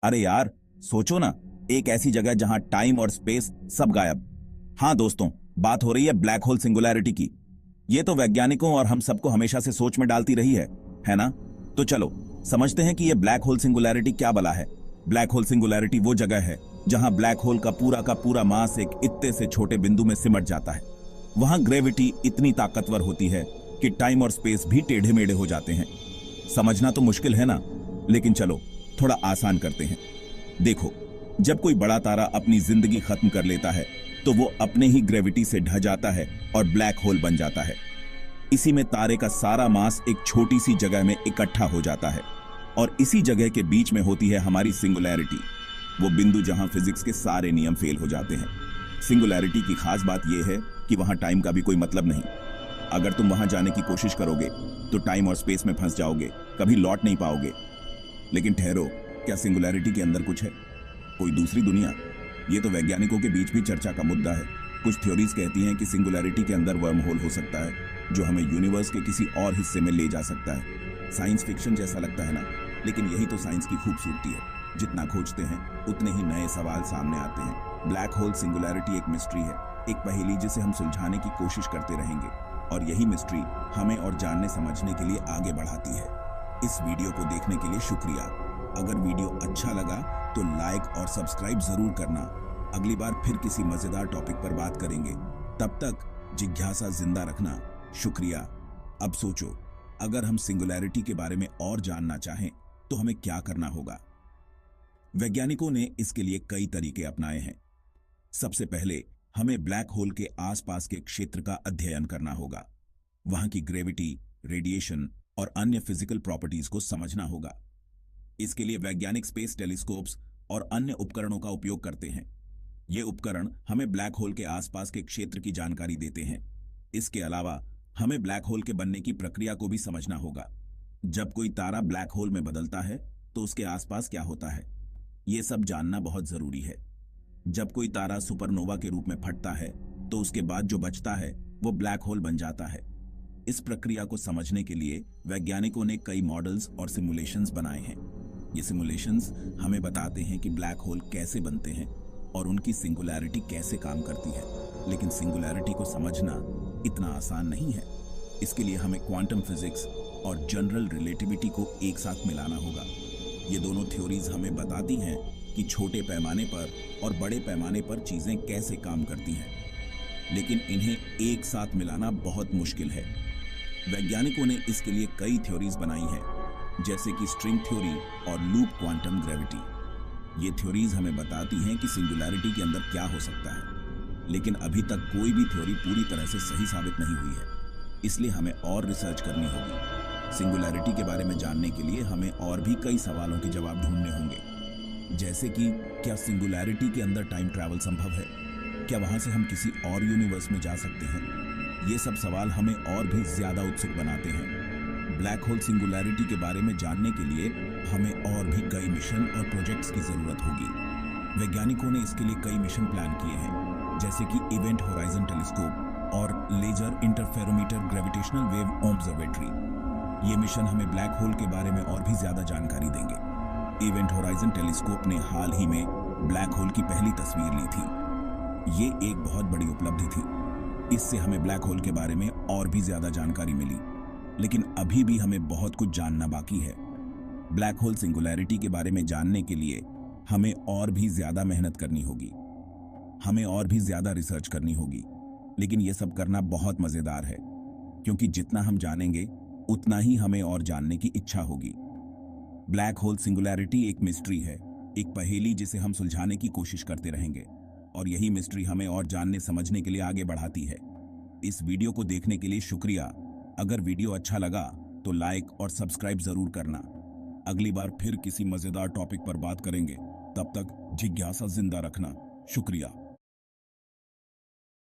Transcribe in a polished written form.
अरे यार, सोचो ना, एक ऐसी जगह जहां टाइम और स्पेस सब गायब। हाँ दोस्तों, बात हो रही है ब्लैक होल सिंगुलैरिटी की। ये तो वैज्ञानिकों और हम सबको हमेशा से सोच में डालती रही है ना? तो चलो समझते हैं कि ये ब्लैक होल सिंगुलैरिटी क्या बला है। ब्लैक होल सिंगुलैरिटी वो जगह है जहां ब्लैक होल का पूरा मास एक इत्ते से छोटे बिंदु में सिमट जाता है। वहां ग्रेविटी इतनी ताकतवर होती है कि टाइम और स्पेस भी टेढ़े मेढ़े हो जाते हैं। समझना तो मुश्किल है ना, लेकिन चलो थोड़ा आसान करते हैं। देखो, जब कोई बड़ा तारा अपनी जिंदगी खत्म कर लेता है तो वो अपने ही ग्रेविटी से ढह जाता है और ब्लैक होल बन जाता है। इसी में तारे का सारा मास एक छोटी सी जगह में इकट्ठा हो जाता है और इसी जगह के बीच में होती है हमारी सिंगुलैरिटी, वो बिंदु जहां फिजिक्स के सारे नियम फेल हो जाते हैं। सिंगुलैरिटी की खास बात यह है कि वहां टाइम का भी कोई मतलब नहीं। अगर तुम वहां जाने की कोशिश करोगे तो टाइम और स्पेस में फंस जाओगे, कभी लौट नहीं पाओगे। लेकिन ठहरो, क्या सिंगुलैरिटी के अंदर कुछ है, कोई दूसरी दुनिया? ये तो वैज्ञानिकों के बीच भी चर्चा का मुद्दा है। कुछ थ्योरीज कहती हैं कि सिंगुलैरिटी के अंदर वर्म होल हो सकता है जो हमें यूनिवर्स के किसी और हिस्से में ले जा सकता है। साइंस फिक्शन जैसा लगता है ना, लेकिन यही तो साइंस की खूबसूरती है। जितना खोजते हैं उतने ही नए सवाल सामने आते हैं। ब्लैक होल सिंगुलैरिटी एक मिस्ट्री है, एक पहेली जिसे हम सुलझाने की कोशिश करते रहेंगे, और यही मिस्ट्री हमें और जानने समझने के लिए आगे बढ़ाती है। इस वीडियो को देखने के लिए शुक्रिया। अगर वीडियो अच्छा लगा तो लाइक और सब्सक्राइब जरूर करना। अगली बार फिर किसी मजेदार टॉपिक पर बात करेंगे। तब तक जिज्ञासा जिंदा रखना। शुक्रिया। अब सोचो, अगर हम सिंगुलैरिटी के बारे में और जानना चाहें तो हमें क्या करना होगा? वैज्ञानिकों ने इसके लिए कई तरीके अपनाए हैं। सबसे पहले हमें ब्लैक होल के आसपास के क्षेत्र का अध्ययन करना होगा। वहां की ग्रेविटी, रेडिएशन और अन्य फिजिकल प्रॉपर्टीज को समझना होगा। इसके लिए वैज्ञानिक स्पेस टेलीस्कोप्स और अन्य उपकरणों का उपयोग करते हैं। ये उपकरण हमें ब्लैक होल के आसपास के क्षेत्र की जानकारी देते हैं। इसके अलावा हमें ब्लैक होल के बनने की प्रक्रिया को भी समझना होगा। जब कोई तारा ब्लैक होल में बदलता है तो उसके आसपास क्या होता है, ये सब जानना बहुत जरूरी है। जब कोई तारा सुपरनोवा के रूप में फटता है तो उसके बाद जो बचता है वो ब्लैक होल बन जाता है। इस प्रक्रिया को समझने के लिए वैज्ञानिकों ने कई मॉडल्स और सिमुलेशंस बनाए हैं। ये सिमुलेशंस हमें बताते हैं कि ब्लैक होल कैसे बनते हैं और उनकी सिंगुलैरिटी कैसे काम करती है। लेकिन सिंगुलैरिटी को समझना इतना आसान नहीं है। इसके लिए हमें क्वांटम फिजिक्स और जनरल रिलेटिविटी को एक साथ मिलाना होगा। ये दोनों थ्योरीज हमें बताती हैं कि छोटे पैमाने पर और बड़े पैमाने पर चीजें कैसे काम करती हैं, लेकिन इन्हें एक साथ मिलाना बहुत मुश्किल है। वैज्ञानिकों ने इसके लिए कई थ्योरीज बनाई हैं, जैसे कि स्ट्रिंग थ्योरी और लूप क्वांटम ग्रेविटी। ये थ्योरीज हमें बताती हैं कि सिंगुलैरिटी के अंदर क्या हो सकता है, लेकिन अभी तक कोई भी थ्योरी पूरी तरह से सही साबित नहीं हुई है। इसलिए हमें और रिसर्च करनी होगी। सिंगुलैरिटी के बारे में जानने के लिए हमें और भी कई सवालों के जवाब ढूंढने होंगे, जैसे कि क्या सिंगुलैरिटी के अंदर टाइम ट्रैवल संभव है? क्या वहां से हम किसी और यूनिवर्स में जा सकते हैं? ये सब सवाल हमें और भी ज्यादा उत्सुक बनाते हैं। ब्लैक होल सिंगुलैरिटी के बारे में जानने के लिए हमें और भी कई मिशन और प्रोजेक्ट्स की जरूरत होगी। वैज्ञानिकों ने इसके लिए कई मिशन प्लान किए हैं, जैसे कि इवेंट होराइजन टेलीस्कोप और laser interferometer gravitational wave observatory. ये मिशन हमें ब्लैक होल के बारे में और भी ज्यादा जानकारी देंगे। इवेंट होराइजन टेलीस्कोप ने हाल ही में ब्लैक होल की पहली तस्वीर ली थी। ये एक बहुत बड़ी उपलब्धि थी। इससे हमें ब्लैक होल के बारे में और भी ज्यादा जानकारी मिली, लेकिन अभी भी हमें बहुत कुछ जानना बाकी है। ब्लैक होल सिंगुलैरिटी के बारे में जानने के लिए हमें और भी ज्यादा मेहनत करनी होगी, हमें और भी ज्यादा रिसर्च करनी होगी। लेकिन यह सब करना बहुत मजेदार है, क्योंकि जितना हम जानेंगे उतना ही हमें और जानने की इच्छा होगी। ब्लैक होल सिंगुलैरिटी एक मिस्ट्री है, एक पहेली जिसे हम सुलझाने की कोशिश करते रहेंगे, और यही मिस्ट्री हमें और जानने समझने के लिए आगे बढ़ाती है। इस वीडियो को देखने के लिए शुक्रिया। अगर वीडियो अच्छा लगा तो लाइक और सब्सक्राइब जरूर करना। अगली बार फिर किसी मजेदार टॉपिक पर बात करेंगे। तब तक जिज्ञासा जिंदा रखना। शुक्रिया।